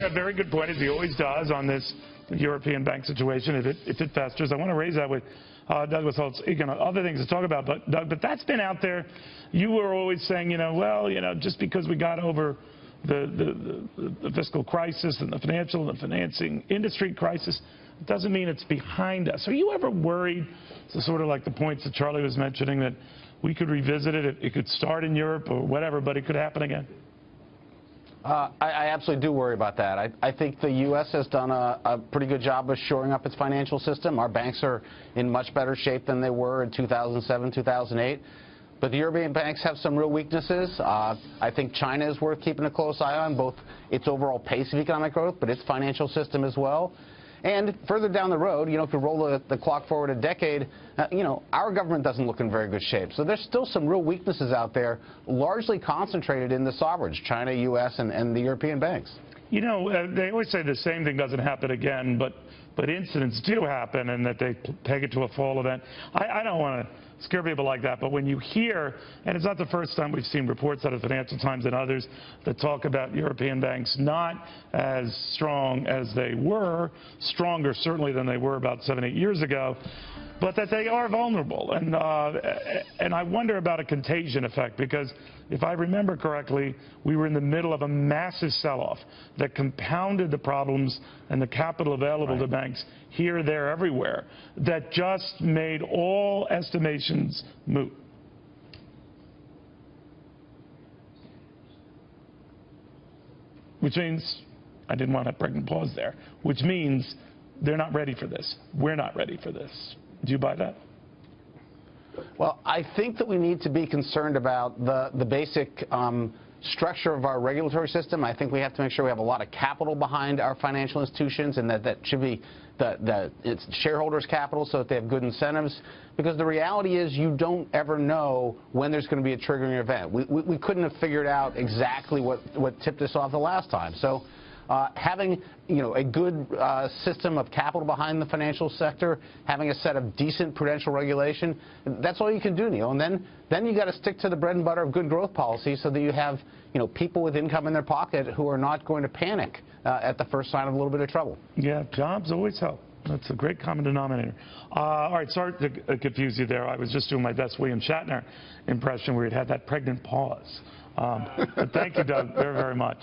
A very good point, as he always does, on this European bank situation, if it festers. I want to raise that with Douglas Holtz-Eakin. Other things to talk about, but Doug, but that's been out there. You were always saying, just because we got over the fiscal crisis and the financial and the financing industry crisis, it doesn't mean it's behind us. Are you ever worried, so sort of like the points that Charlie was mentioning, that we could revisit it, it could start in Europe or whatever, but it could happen again? I absolutely do worry about that. I think the U.S. has done a pretty good job of shoring up its financial system. Our banks are in much better shape than they were in 2007, 2008. But the European banks have some real weaknesses. I think China is worth keeping a close eye on, both its overall pace of economic growth, but its financial system as well. And further down the road, if you roll the clock forward a decade, our government doesn't look in very good shape. So there's still some real weaknesses out there, largely concentrated in the sovereigns, China, U.S., and the European banks. They always say the same thing doesn't happen again, but incidents do happen, and that they peg it to a fall event. I don't want to scare people like that, but when you hear, and it's not the first time we've seen reports out of Financial Times and others that talk about European banks not as strong as they were, stronger certainly than they were about 7, 8 years ago, but that they are vulnerable. And I wonder about a contagion effect, because if I remember correctly, we were in the middle of a massive sell-off that compounded the problems and the capital available to banks here, there, everywhere, that just made all estimations moot. Which means, I didn't want a pregnant pause there, which means they're not ready for this. We're not ready for this. Do you buy that? Well, I think that we need to be concerned about the basic structure of our regulatory system. I think we have to make sure we have a lot of capital behind our financial institutions, and that should be it's shareholders' capital, so that they have good incentives. Because the reality is, you don't ever know when there's going to be a triggering event. We couldn't have figured out exactly what tipped us off the last time. So having a good system of capital behind the financial sector, having a set of decent prudential regulation, that's all you can do, Neil. And then you got to stick to the bread and butter of good growth policy, so that you have people with income in their pocket who are not going to panic at the first sign of a little bit of trouble. Yeah, jobs always help. That's a great common denominator. All right, sorry to confuse you there. I was just doing my best William Shatner impression where he'd had that pregnant pause. But thank you, Doug, very, very much.